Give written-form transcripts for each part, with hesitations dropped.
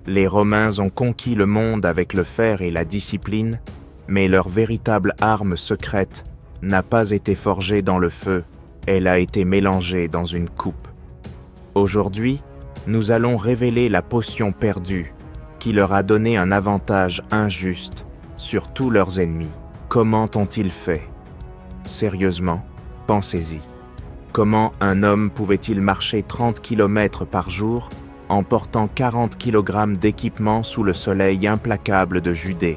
Les Romains ont conquis le monde avec le fer et la discipline, mais leur véritable arme secrète n'a pas été forgée dans le feu, elle a été mélangée dans une coupe. Aujourd'hui, nous allons révéler la potion perdue qui leur a donné un avantage injuste sur tous leurs ennemis. Comment ont-ils fait? Sérieusement, pensez-y. Comment un homme pouvait-il marcher 30 km par jour en portant 40 kg d'équipement sous le soleil implacable de Judée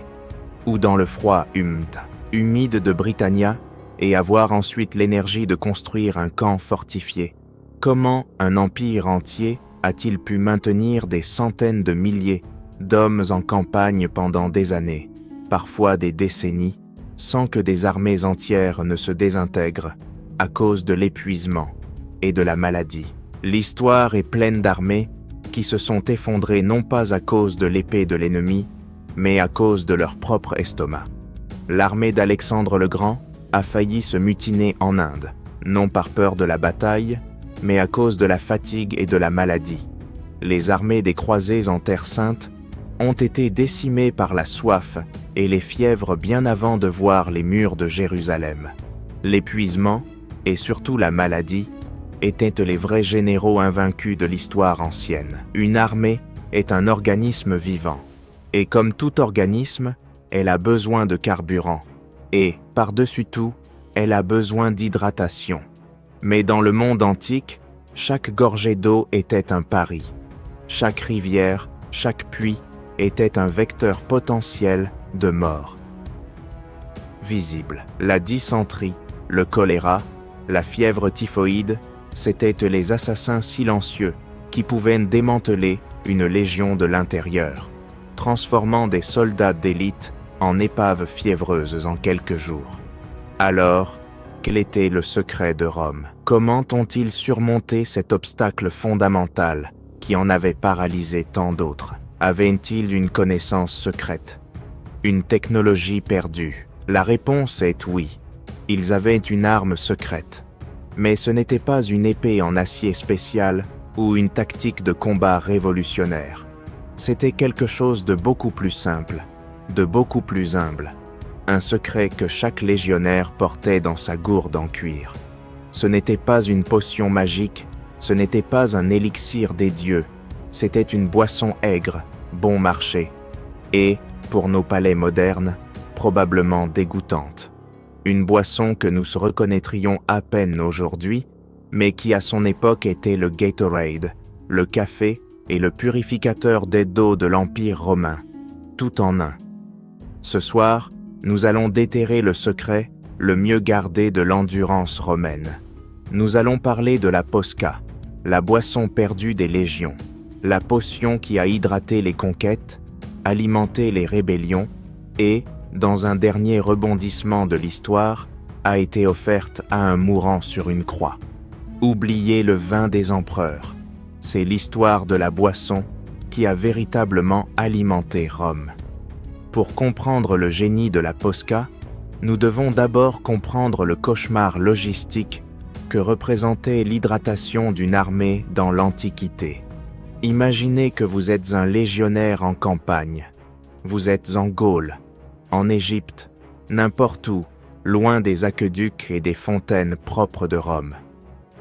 ou dans le froid humide de Britannia et avoir ensuite l'énergie de construire un camp fortifié? Comment un empire entier a-t-il pu maintenir des centaines de milliers d'hommes en campagne pendant des années, parfois des décennies, sans que des armées entières ne se désintègrent à cause de l'épuisement et de la maladie? L'histoire est pleine d'armées qui se sont effondrées non pas à cause de l'épée de l'ennemi, mais à cause de leur propre estomac. L'armée d'Alexandre le Grand a failli se mutiner en Inde, non par peur de la bataille, mais à cause de la fatigue et de la maladie. Les armées des croisés en Terre Sainte ont été décimées par la soif et les fièvres bien avant de voir les murs de Jérusalem. L'épuisement, et surtout la maladie, étaient les vrais généraux invaincus de l'histoire ancienne. Une armée est un organisme vivant, et comme tout organisme, elle a besoin de carburant, et, par-dessus tout, elle a besoin d'hydratation. Mais dans le monde antique, chaque gorgée d'eau était un pari. Chaque rivière, chaque puits était un vecteur potentiel de mort. Visible. La dysenterie, le choléra, la fièvre typhoïde, c'étaient les assassins silencieux qui pouvaient démanteler une légion de l'intérieur, transformant des soldats d'élite en épaves fiévreuses en quelques jours. Alors, quel était le secret de Rome? Comment ont-ils surmonté cet obstacle fondamental qui en avait paralysé tant d'autres? Avaient-ils une connaissance secrète? Une technologie perdue? La réponse est oui. Ils avaient une arme secrète. Mais ce n'était pas une épée en acier spécial ou une tactique de combat révolutionnaire. C'était quelque chose de beaucoup plus simple, de beaucoup plus humble. Un secret que chaque légionnaire portait dans sa gourde en cuir. Ce n'était pas une potion magique, ce n'était pas un élixir des dieux, c'était une boisson aigre, bon marché, et, pour nos palais modernes, probablement dégoûtante. Une boisson que nous reconnaîtrions à peine aujourd'hui, mais qui à son époque était le Gatorade, le café et le purificateur d'eau de l'Empire romain, tout en un. Ce soir, nous allons déterrer le secret le mieux gardé de l'endurance romaine. Nous allons parler de la Posca, la boisson perdue des légions, la potion qui a hydraté les conquêtes, alimenté les rébellions et, dans un dernier rebondissement de l'histoire, a été offerte à un mourant sur une croix. Oubliez le vin des empereurs. C'est l'histoire de la boisson qui a véritablement alimenté Rome. Pour comprendre le génie de la Posca, nous devons d'abord comprendre le cauchemar logistique que représentait l'hydratation d'une armée dans l'Antiquité. Imaginez que vous êtes un légionnaire en campagne. Vous êtes en Gaule, en Égypte, n'importe où, loin des aqueducs et des fontaines propres de Rome.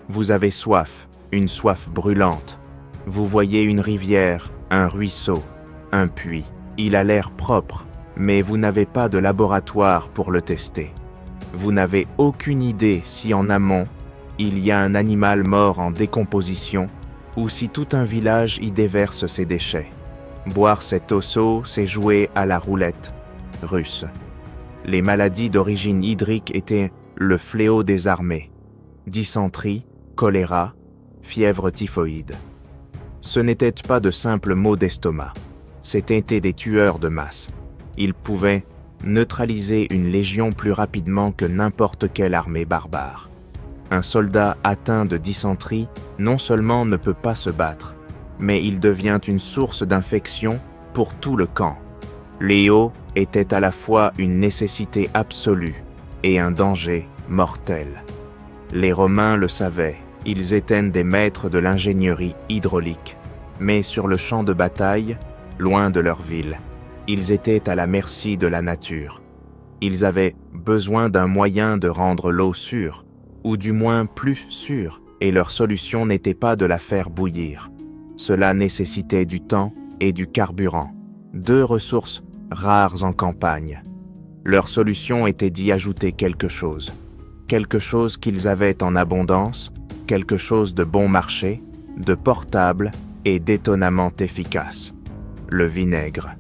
Vous avez soif, une soif brûlante. Vous voyez une rivière, un ruisseau, un puits. Il a l'air propre, mais vous n'avez pas de laboratoire pour le tester. Vous n'avez aucune idée si en amont, il y a un animal mort en décomposition ou si tout un village y déverse ses déchets. Boire cet eau chaude, c'est jouer à la roulette russe. Les maladies d'origine hydrique étaient le fléau des armées. Dysenterie, choléra, fièvre typhoïde. Ce n'étaient pas de simples maux d'estomac. C'étaient des tueurs de masse. Ils pouvaient neutraliser une légion plus rapidement que n'importe quelle armée barbare. Un soldat atteint de dysenterie non seulement ne peut pas se battre, mais il devient une source d'infection pour tout le camp. L'éau était à la fois une nécessité absolue et un danger mortel. Les Romains le savaient, ils étaient des maîtres de l'ingénierie hydraulique. Mais sur le champ de bataille, loin de leur ville. Ils étaient à la merci de la nature. Ils avaient besoin d'un moyen de rendre l'eau sûre, ou du moins plus sûre, et leur solution n'était pas de la faire bouillir. Cela nécessitait du temps et du carburant, deux ressources rares en campagne. Leur solution était d'y ajouter quelque chose qu'ils avaient en abondance, quelque chose de bon marché, de portable et d'étonnamment efficace. Le vinaigre.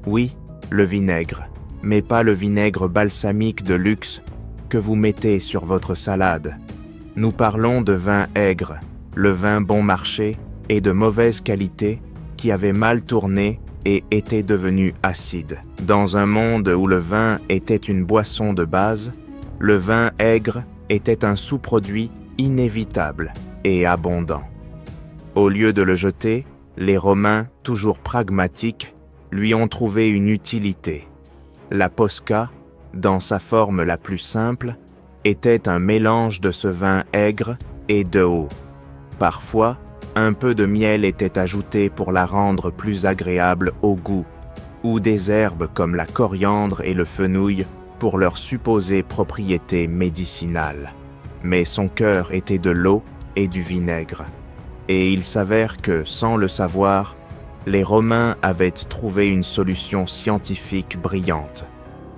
Oui, le vinaigre, mais pas le vinaigre balsamique de luxe que vous mettez sur votre salade. Nous parlons de vin aigre, le vin bon marché et de mauvaise qualité qui avait mal tourné et était devenu acide. Dans un monde où le vin était une boisson de base, le vin aigre était un sous-produit inévitable et abondant. Au lieu de le jeter, les Romains, toujours pragmatiques, lui ont trouvé une utilité. La posca, dans sa forme la plus simple, était un mélange de ce vin aigre et d'eau. Parfois, un peu de miel était ajouté pour la rendre plus agréable au goût, ou des herbes comme la coriandre et le fenouil pour leur supposée propriété médicinale. Mais son cœur était de l'eau et du vinaigre. Et il s'avère que, sans le savoir, les Romains avaient trouvé une solution scientifique brillante.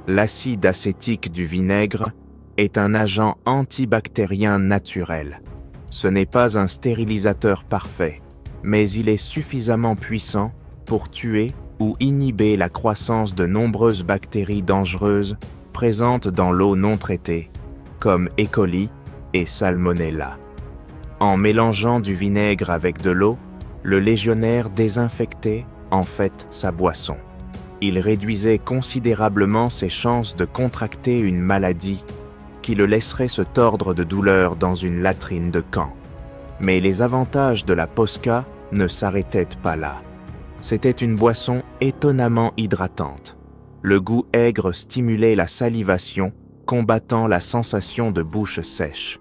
L'acide acétique du vinaigre est un agent antibactérien naturel. Ce n'est pas un stérilisateur parfait, mais il est suffisamment puissant pour tuer ou inhiber la croissance de nombreuses bactéries dangereuses présentes dans l'eau non traitée, comme E. coli et Salmonella. En mélangeant du vinaigre avec de l'eau, le légionnaire désinfectait en fait sa boisson. Il réduisait considérablement ses chances de contracter une maladie qui le laisserait se tordre de douleur dans une latrine de camp. Mais les avantages de la posca ne s'arrêtaient pas là. C'était une boisson étonnamment hydratante. Le goût aigre stimulait la salivation, combattant la sensation de bouche sèche.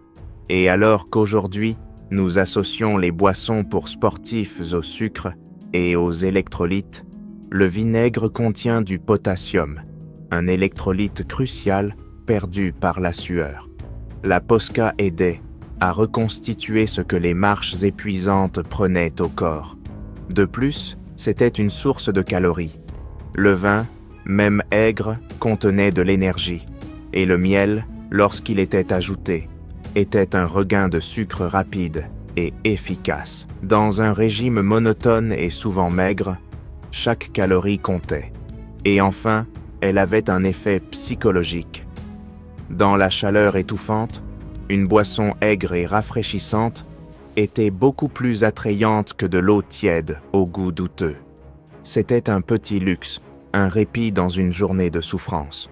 Et alors qu'aujourd'hui, nous associons les boissons pour sportifs au sucre et aux électrolytes, le vinaigre contient du potassium, un électrolyte crucial perdu par la sueur. La posca aidait à reconstituer ce que les marches épuisantes prenaient au corps. De plus, c'était une source de calories. Le vin, même aigre, contenait de l'énergie, et le miel, lorsqu'il était ajouté, était un regain de sucre rapide et efficace. Dans un régime monotone et souvent maigre, chaque calorie comptait. Et enfin, elle avait un effet psychologique. Dans la chaleur étouffante, une boisson aigre et rafraîchissante était beaucoup plus attrayante que de l'eau tiède au goût douteux. C'était un petit luxe, un répit dans une journée de souffrance.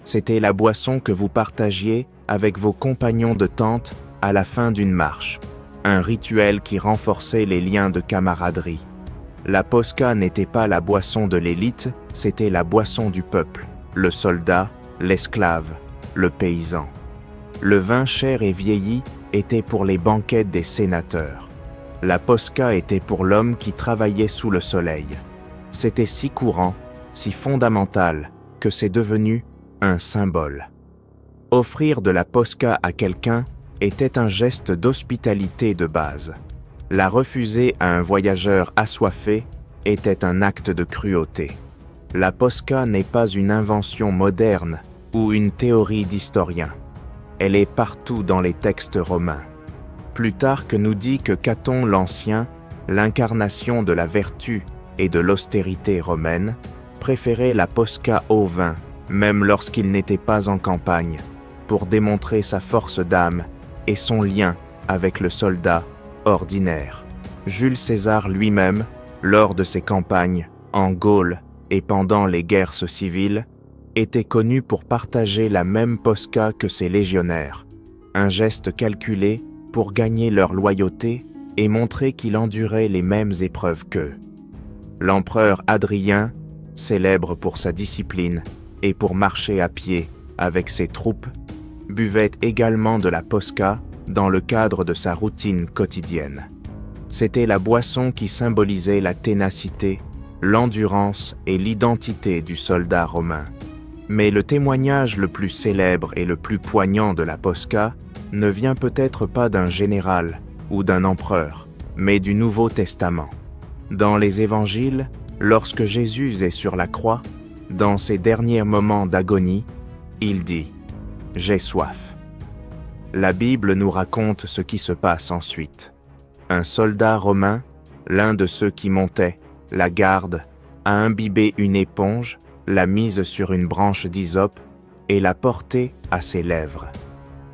C'était la boisson que vous partagiez avec vos compagnons de tente à la fin d'une marche, un rituel qui renforçait les liens de camaraderie. La posca n'était pas la boisson de l'élite, c'était la boisson du peuple, le soldat, l'esclave, le paysan. Le vin cher et vieilli était pour les banquettes des sénateurs. La posca était pour l'homme qui travaillait sous le soleil. C'était si courant, si fondamental, que c'est devenu un symbole. Offrir de la posca à quelqu'un était un geste d'hospitalité de base. La refuser à un voyageur assoiffé était un acte de cruauté. La posca n'est pas une invention moderne ou une théorie d'historien. Elle est partout dans les textes romains. Plutarque nous dit que Caton l'Ancien, l'incarnation de la vertu et de l'austérité romaine, préférait la posca au vin, même lorsqu'il n'était pas en campagne, pour démontrer sa force d'âme et son lien avec le soldat ordinaire. Jules César lui-même, lors de ses campagnes en Gaule et pendant les guerres civiles, était connu pour partager la même posca que ses légionnaires, un geste calculé pour gagner leur loyauté et montrer qu'il endurait les mêmes épreuves qu'eux. L'empereur Hadrien, célèbre pour sa discipline et pour marcher à pied avec ses troupes, buvait également de la posca dans le cadre de sa routine quotidienne. C'était la boisson qui symbolisait la ténacité l'endurance et l'identité du soldat romain. Mais le témoignage le plus célèbre et le plus poignant de la Posca ne vient peut-être pas d'un général ou d'un empereur, mais du Nouveau Testament. Dans les évangiles, lorsque Jésus est sur la croix, dans ses derniers moments d'agonie, il dit « J'ai soif ». La Bible nous raconte ce qui se passe ensuite. Un soldat romain, l'un de ceux qui montaient, la garde, a imbibé une éponge, l'a mise sur une branche d'hysope et l'a portée à ses lèvres.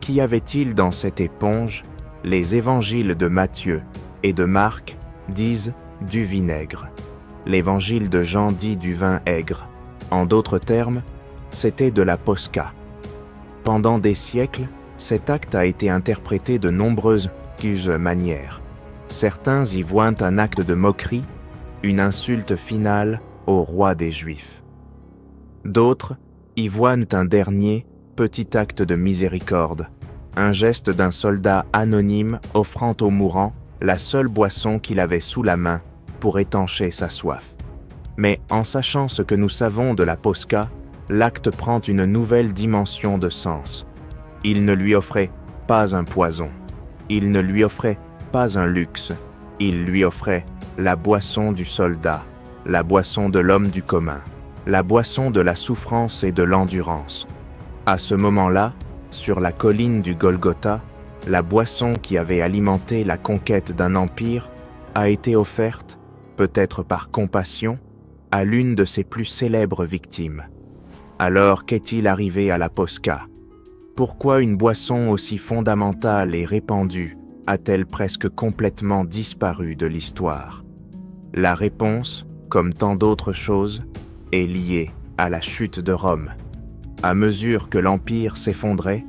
Qu'y avait-il dans cette éponge? Les évangiles de Matthieu et de Marc disent du vinaigre. L'évangile de Jean dit du vin aigre. En d'autres termes, c'était de la Posca. Pendant des siècles, cet acte a été interprété de nombreuses manières. Certains y voient un acte de moquerie, une insulte finale au roi des Juifs. D'autres y voient un dernier petit acte de miséricorde, un geste d'un soldat anonyme offrant au mourant la seule boisson qu'il avait sous la main pour étancher sa soif. Mais en sachant ce que nous savons de la Posca, l'acte prend une nouvelle dimension de sens. Il ne lui offrait pas un poison, il ne lui offrait pas un luxe, il lui offrait la boisson du soldat, la boisson de l'homme du commun, la boisson de la souffrance et de l'endurance. À ce moment-là, sur la colline du Golgotha, la boisson qui avait alimenté la conquête d'un empire a été offerte, peut-être par compassion, à l'une de ses plus célèbres victimes. Alors qu'est-il arrivé à la Posca? Pourquoi une boisson aussi fondamentale et répandue a-t-elle presque complètement disparu de l'histoire? La réponse, comme tant d'autres choses, est liée à la chute de Rome. À mesure que l'Empire s'effondrait,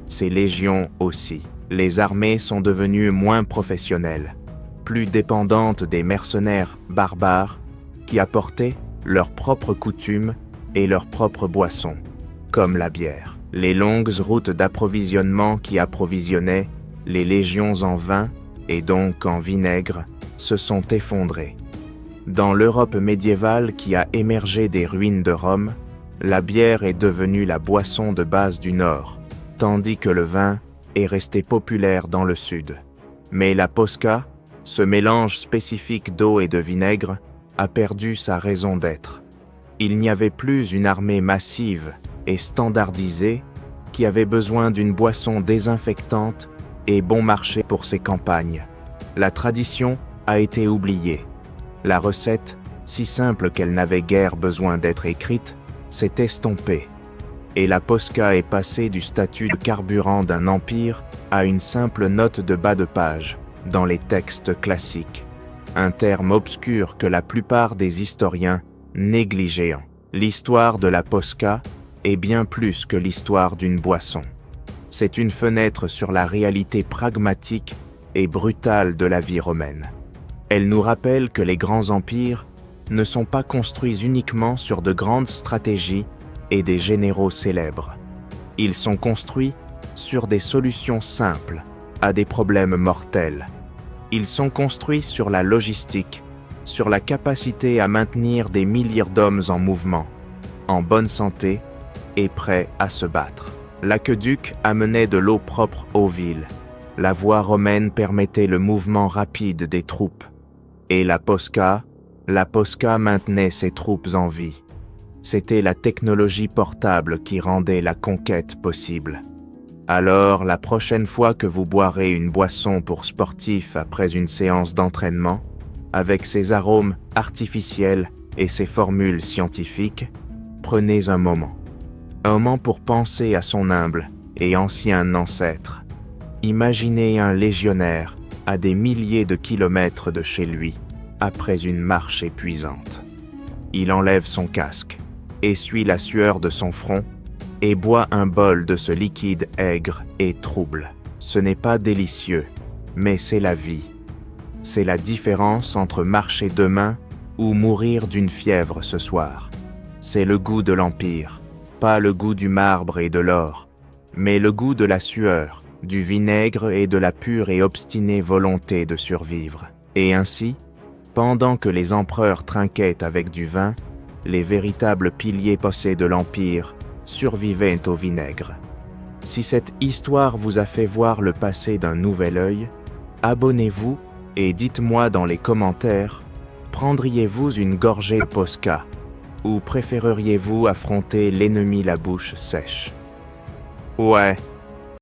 ses légions aussi. Les armées sont devenues moins professionnelles, plus dépendantes des mercenaires barbares qui apportaient leurs propres coutumes et leurs propres boissons, comme la bière. Les longues routes d'approvisionnement qui approvisionnaient les légions en vin et donc en vinaigre se sont effondrées. Dans l'Europe médiévale qui a émergé des ruines de Rome, la bière est devenue la boisson de base du Nord, tandis que le vin est resté populaire dans le Sud. Mais la Posca, ce mélange spécifique d'eau et de vinaigre, a perdu sa raison d'être. Il n'y avait plus une armée massive et standardisée qui avait besoin d'une boisson désinfectante et bon marché pour ses campagnes. La tradition a été oubliée. La recette, si simple qu'elle n'avait guère besoin d'être écrite, s'est estompée. Et la Posca est passée du statut de carburant d'un empire à une simple note de bas de page dans les textes classiques, un terme obscur que la plupart des historiens négligeaient. L'histoire de la Posca est bien plus que l'histoire d'une boisson. C'est une fenêtre sur la réalité pragmatique et brutale de la vie romaine. Elle nous rappelle que les grands empires ne sont pas construits uniquement sur de grandes stratégies et des généraux célèbres. Ils sont construits sur des solutions simples à des problèmes mortels. Ils sont construits sur la logistique, sur la capacité à maintenir des milliers d'hommes en mouvement, en bonne santé et prêts à se battre. L'aqueduc amenait de l'eau propre aux villes. La voie romaine permettait le mouvement rapide des troupes. Et la Posca maintenait ses troupes en vie. C'était la technologie portable qui rendait la conquête possible. Alors, la prochaine fois que vous boirez une boisson pour sportifs après une séance d'entraînement, avec ses arômes artificiels et ses formules scientifiques, prenez un moment pour penser à son humble et ancien ancêtre. Imaginez un légionnaire à des milliers de kilomètres de chez lui, après une marche épuisante. Il enlève son casque, essuie la sueur de son front et boit un bol de ce liquide aigre et trouble. Ce n'est pas délicieux, mais c'est la vie. C'est la différence entre marcher demain ou mourir d'une fièvre ce soir. C'est le goût de l'Empire, pas le goût du marbre et de l'or, mais le goût de la sueur, du vinaigre et de la pure et obstinée volonté de survivre. Et ainsi, Pendant que les empereurs trinquaient avec du vin, les véritables piliers possédés de l'Empire survivaient au vinaigre. Si cette histoire vous a fait voir le passé d'un nouvel œil, abonnez-vous et dites-moi dans les commentaires, prendriez-vous une gorgée de Posca ou préféreriez-vous affronter l'ennemi la bouche sèche? Ouais,